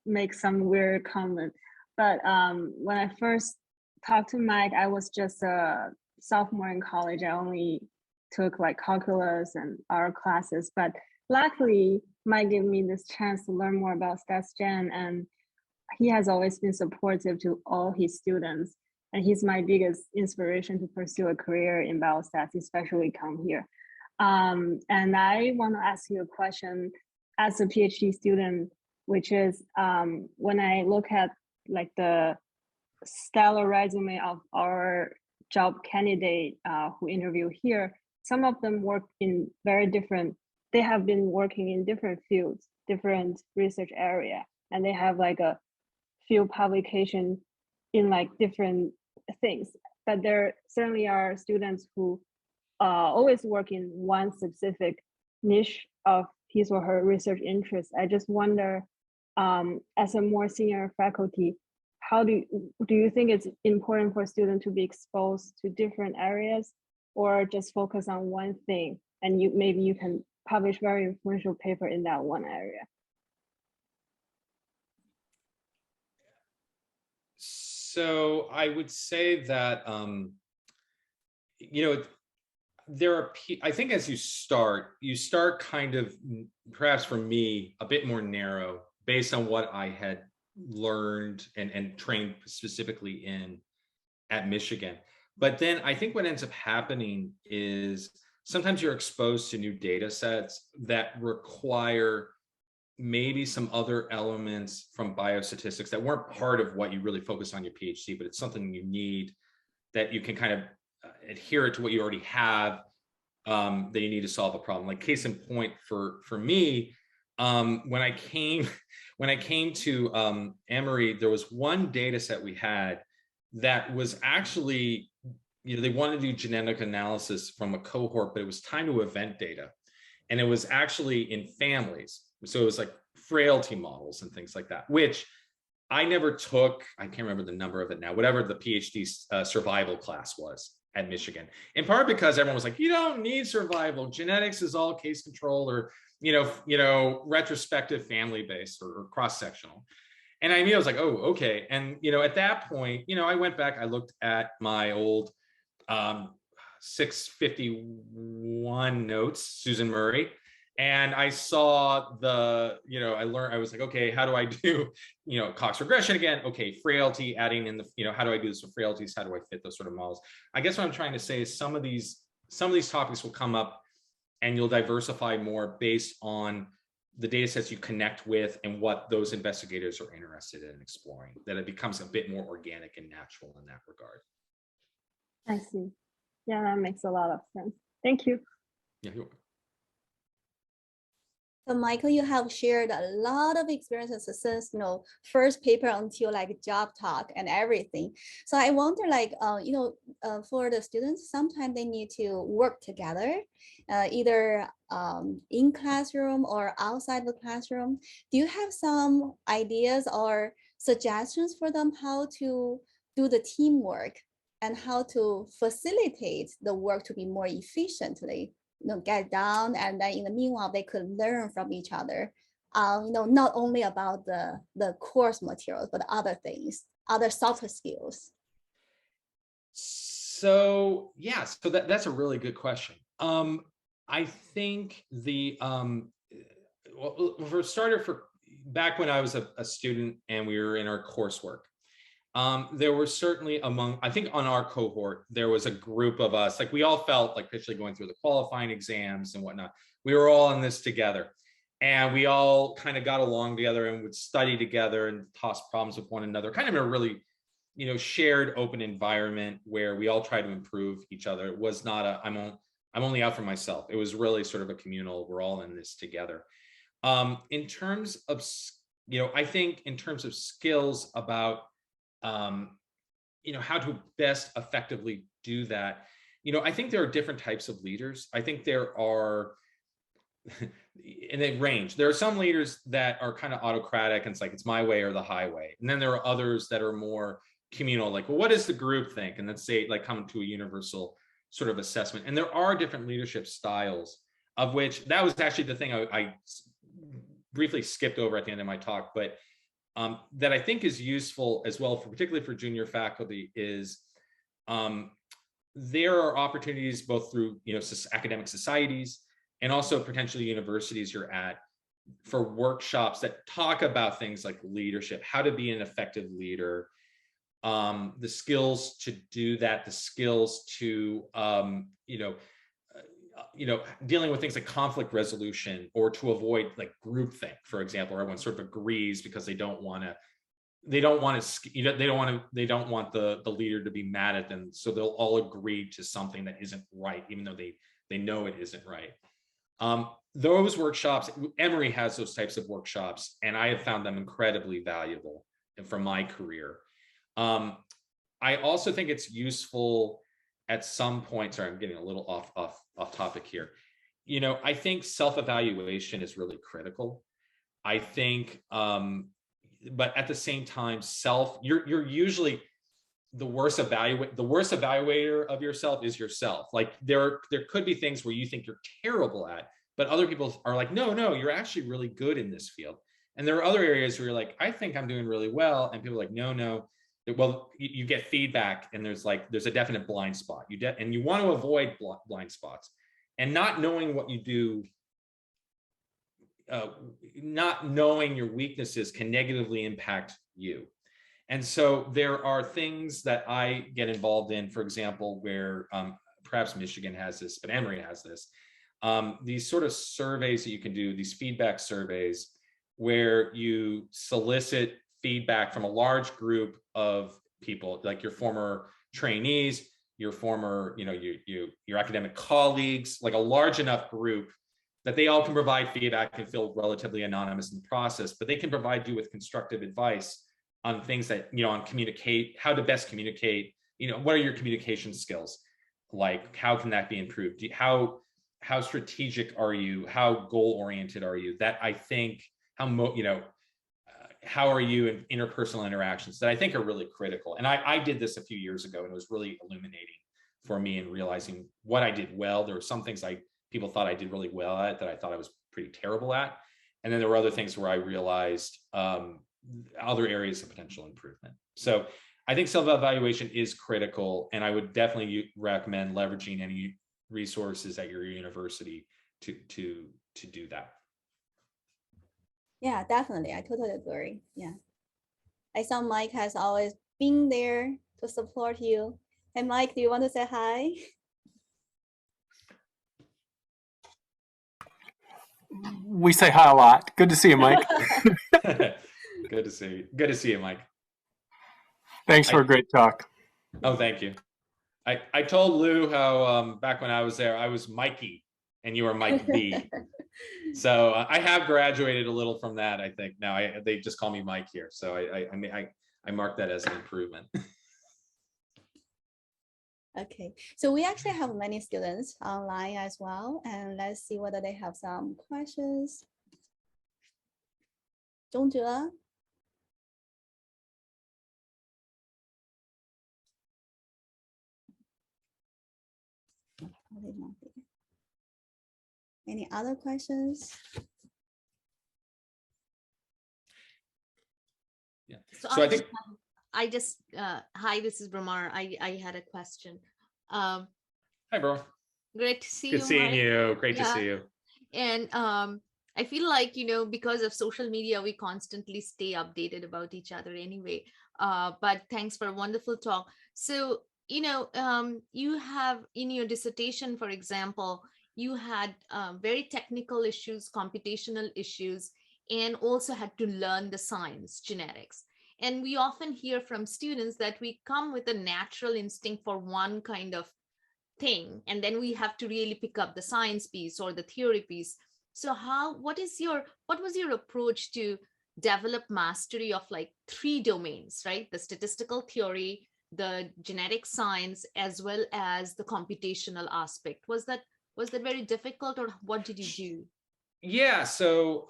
make some weird comment. But when I first talked to Mike, I was just a sophomore in college. I only took like calculus and our classes, but luckily Mike gave me this chance to learn more about StatsGen, and he has always been supportive to all his students. And he's my biggest inspiration to pursue a career in biostats, especially come here. And I want to ask you a question as a PhD student, which is when I look at like the stellar resume of our job candidate who interview here, some of them work in very different, they have been working in different fields, different research area, and they have like a few publications in like different things. But there certainly are students who always work in one specific niche of his or her research interest. I just wonder, as a more senior faculty, how do you think it's important for students to be exposed to different areas, or just focus on one thing, and maybe you can publish very influential paper in that one area? So I would say that, there are, I think as you start kind of, perhaps for me, a bit more narrow based on what I had learned and trained specifically in at Michigan. But then I think what ends up happening is sometimes you're exposed to new data sets that require maybe some other elements from biostatistics that weren't part of what you really focus on your PhD, but it's something you need that you can kind of adhere to what you already have, that you need to solve a problem. Like case in point for me, when I came to Emory, there was one data set we had that was actually, they wanted to do genetic analysis from a cohort, but it was time to event data. And it was actually in families. So it was like frailty models and things like that, which I never took. I can't remember the number of it now, whatever the PhD survival class was at Michigan, in part because everyone was like, you don't need survival. Genetics is all case control or, retrospective family based or cross-sectional. And I knew, I was like, oh, okay. And, at that point, I went back, I looked at my old 651 notes, Susan Murray, and I saw I was like, okay, how do I do, Cox regression again? Okay, frailty, adding in the, how do I do this with frailties? How do I fit those sort of models? I guess what I'm trying to say is some of these topics will come up and you'll diversify more based on the data sets you connect with and what those investigators are interested in exploring, that it becomes a bit more organic and natural in that regard. I see. Yeah, that makes a lot of sense. Thank you. Yeah, you're welcome. So Michael, you have shared a lot of experiences since first paper until like job talk and everything. So I wonder, like for the students, sometimes they need to work together, either in classroom or outside the classroom. Do you have some ideas or suggestions for them how to do the teamwork and how to facilitate the work to be more efficiently? Get down, and then in the meanwhile they could learn from each other, not only about the course materials but other things, other softer skills. So yeah, so that's a really good question. I think the well, for starter, for back when I was a student and we were in our coursework, there were certainly I think on our cohort, there was a group of us, like we all felt like particularly going through the qualifying exams and whatnot, we were all in this together. And we all kind of got along together and would study together and toss problems with one another, kind of in a really, shared open environment where we all try to improve each other. It was not I'm only out for myself. It was really sort of a communal, we're all in this together. In terms of, I think in terms of skills about, how to best effectively do that. I think there are different types of leaders. I think there are, and they range. There are some leaders that are kind of autocratic and it's like, it's my way or the highway. And then there are others that are more communal, like, well, what does the group think? And then say, like, come to a universal sort of assessment. And there are different leadership styles, of which that was actually the thing I briefly skipped over at the end of my talk, but that I think is useful as well, particularly for junior faculty, is there are opportunities both through academic societies and also potentially universities you're at for workshops that talk about things like leadership, how to be an effective leader, the skills to do that, the skills to dealing with things like conflict resolution, or to avoid like groupthink, for example, where everyone sort of agrees because they don't want the leader to be mad at them, so they'll all agree to something that isn't right, even though they know it isn't right. Those workshops, Emory has those types of workshops, and I have found them incredibly valuable from my career. I also think it's useful at some point. Sorry, I'm getting a little off topic here. I think self-evaluation is really critical. I think, but at the same time, you're usually the worst evaluator of yourself is yourself. Like there could be things where you think you're terrible at, but other people are like, no, you're actually really good in this field. And there are other areas where you're like, I think I'm doing really well, and people are like, no. Well, you get feedback, and there's a definite blind spot. And you want to avoid blind spots, and not knowing what you do, not knowing your weaknesses can negatively impact you. And so there are things that I get involved in, for example, where perhaps Michigan has this, but Emory has this, these sort of surveys that you can do, these feedback surveys, where you solicit feedback from a large group of people, like your former trainees, your former, your academic colleagues, like a large enough group that they all can provide feedback and feel relatively anonymous in the process, but they can provide you with constructive advice on things that, on how to best communicate, what are your communication skills? Like, how can that be improved? How strategic are you? How goal-oriented are you? That I think, how are you in interpersonal interactions, that I think are really critical. And I did this a few years ago, and it was really illuminating for me in realizing what I did well. There were some things people thought I did really well at that I thought I was pretty terrible at. And then there were other things where I realized other areas of potential improvement. So I think self-evaluation is critical, and I would definitely recommend leveraging any resources at your university to do that. Yeah, definitely. I totally agree. Yeah. I saw Mike has always been there to support you. Hey, Mike, do you want to say hi? We say hi a lot. Good to see you, Mike. Good to see you. Good to see you, Mike. Thanks for a great talk. Oh, thank you. I told Lou how back when I was there, I was Mikey and you were Mike B. So I have graduated a little from that, I think. Now they just call me Mike here. So I mark that as an improvement. Okay, so we actually have many students online as well, and let's see whether they have some questions. 钟哲. Any other questions? Yeah. So I think hi, this is Bramar. I had a question. Hi, bro. Great to see Good you. seeing Mike. you. Great to Yeah. see you. And I feel like, because of social media, we constantly stay updated about each other anyway. But thanks for a wonderful talk. So, you have in your dissertation, for example, you had very technical issues, computational issues, and also had to learn the science, genetics. And we often hear from students that we come with a natural instinct for one kind of thing, and then we have to really pick up the science piece or the theory piece. So what was your approach to develop mastery of like 3 domains, right? The statistical theory, the genetic science, as well as the computational aspect. Was that very difficult, or what did you do? Yeah, so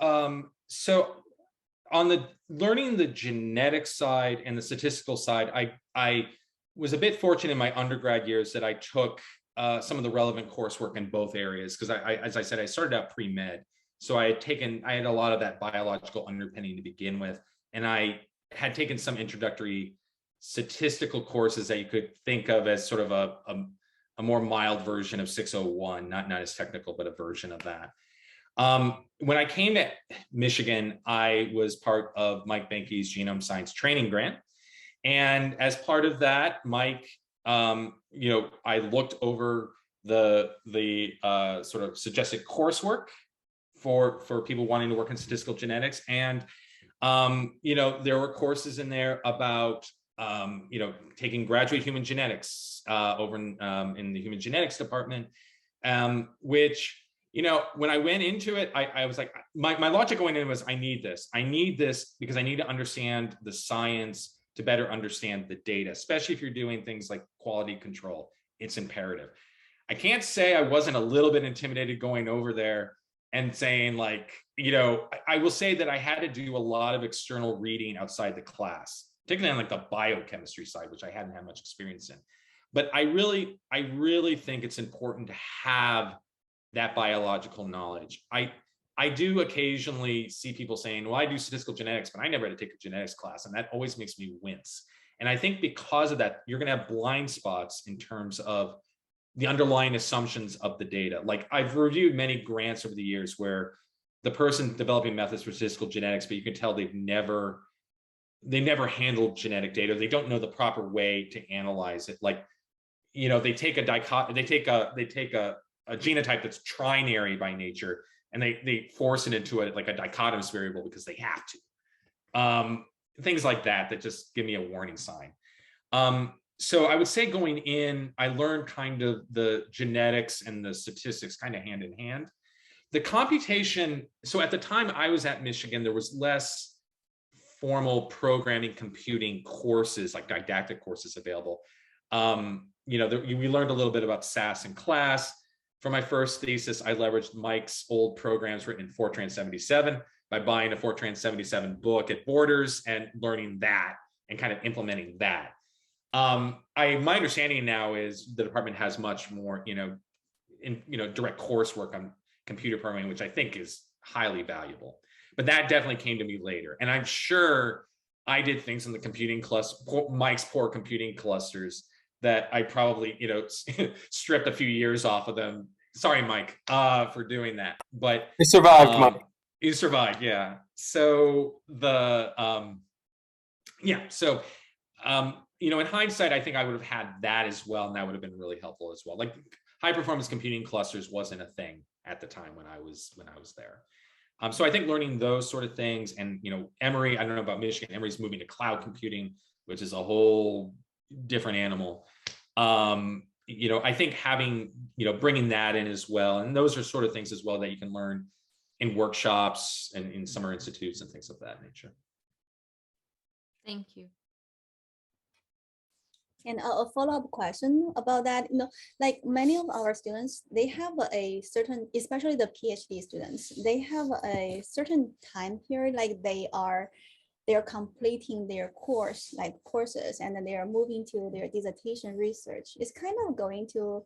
on the learning the genetic side and the statistical side, I was a bit fortunate in my undergrad years that I took some of the relevant coursework in both areas, because as I said, I started out pre-med. So I had a lot of that biological underpinning to begin with. And I had taken some introductory statistical courses that you could think of as sort of a more mild version of 601, not as technical, but a version of that. When I came to Michigan, I was part of Mike Benke's genome science training grant. And as part of that, Mike, I looked over the sort of suggested coursework for people wanting to work in statistical genetics. And, there were courses in there about, taking graduate human genetics over in the human genetics department, which, when I went into it, I was like, my logic going in was, I need this because I need to understand the science to better understand the data, especially if you're doing things like quality control. It's imperative. I can't say I wasn't a little bit intimidated going over there and saying like, I will say that I had to do a lot of external reading outside the class, particularly on like the biochemistry side, which I hadn't had much experience in. But I really think it's important to have that biological knowledge. I do occasionally see people saying, well, I do statistical genetics, but I never had to take a genetics class. And that always makes me wince. And I think because of that, you're going to have blind spots in terms of the underlying assumptions of the data. Like I've reviewed many grants over the years where the person developing methods for statistical genetics, but you can tell they never handled genetic data. They don't know the proper way to analyze it. Like, they take a genotype that's trinary by nature, and they force it into like a dichotomous variable because they have to. Things like that just give me a warning sign. So I would say going in, I learned kind of the genetics and the statistics kind of hand in hand. The computation, so at the time I was at Michigan, there was less formal programming computing courses, like didactic courses available. We learned a little bit about SAS in class. For my first thesis, I leveraged Mike's old programs written in Fortran 77 by buying a Fortran 77 book at Borders and learning that and kind of implementing that. My understanding now is the department has much more, direct coursework on computer programming, which I think is highly valuable. But that definitely came to me later. And I'm sure I did things in the computing cluster, Mike's poor computing clusters, that I probably, stripped a few years off of them. Sorry, Mike, for doing that. But You survived, Mike. You survived, yeah. So in hindsight, I think I would have had that as well, and that would have been really helpful as well. Like high performance computing clusters wasn't a thing at the time when I was there. So I think learning those sort of things, and Emory, I don't know about Michigan, Emory's moving to cloud computing, which is a whole different animal. I think having, bringing that in as well, and those are sort of things as well that you can learn in workshops and in summer institutes and things of that nature. Thank you. And a follow-up question about that, like many of our students, they have a certain, especially the PhD students, they have a certain time period, like they're completing their courses, and then they are moving to their dissertation research. It's kind of going to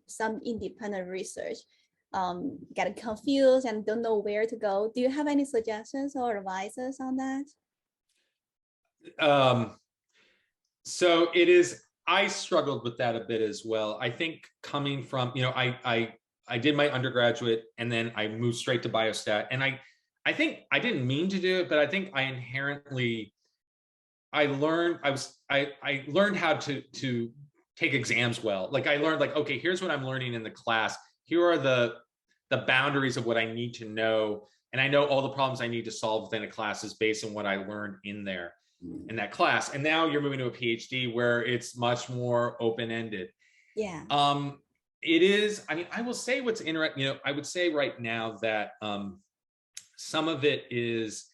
some independent research, get confused and don't know where to go. Do you have any suggestions or advices on that? So I struggled with that a bit as well. I think coming from, I did my undergraduate and then I moved straight to biostat. And I think I didn't mean to do it, but I think I learned how to take exams well. Like I learned like, okay, here's what I'm learning in the class. Here are the boundaries of what I need to know. And I know all the problems I need to solve within a class is based on what I learned in that class. And now you're moving to a PhD where it's much more open-ended. Yeah. It is, I mean, I will say what's interesting, I would say right now that some of it is,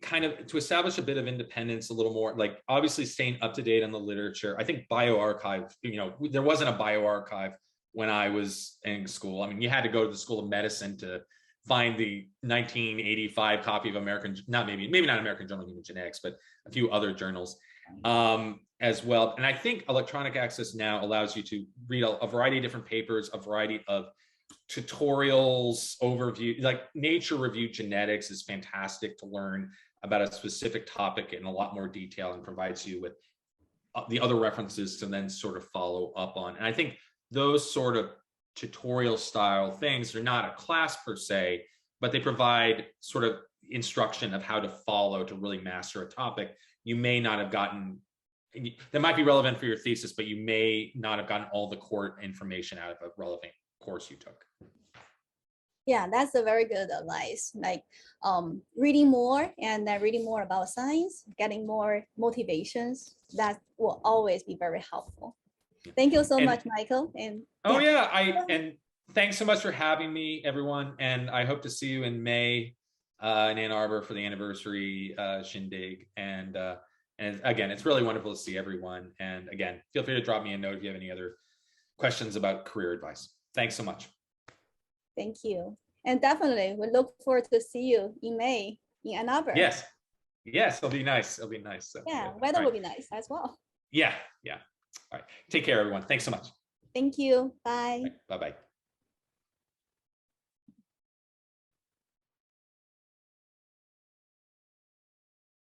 kind of to establish a bit of independence a little more, like obviously staying up to date on the literature. I think bioarchive, there wasn't a bioarchive when I was in school. I mean, you had to go to the School of Medicine to find the 1985 copy of maybe not American Journal of Human Genetics, but a few other journals as well. And I think electronic access now allows you to read a variety of different papers, a variety of tutorials, overview, like Nature Review Genetics is fantastic to learn about a specific topic in a lot more detail and provides you with the other references to then sort of follow up on. And I think those sort of tutorial style things are not a class per se, but they provide sort of instruction of how to follow to really master a topic you may not have gotten. That might be relevant for your thesis, but you may not have gotten all the core information out of a relevant course you took. Yeah, that's a very good advice. Like reading more and then reading more about science, getting more motivations, that will always be very helpful. Thank you so much, Michael. And and thanks so much for having me, everyone. And I hope to see you in May in Ann Arbor for the anniversary shindig. And again, it's really wonderful to see everyone. And again, feel free to drop me a note if you have any other questions about career advice. Thanks so much. Thank you. And definitely, we look forward to see you in May in Ann Arbor. Yes, it'll be nice. It'll be nice. So, yeah, weather will be nice as well. Yeah. All right. Take care, everyone. Thanks so much. Thank you. Bye. Bye-bye.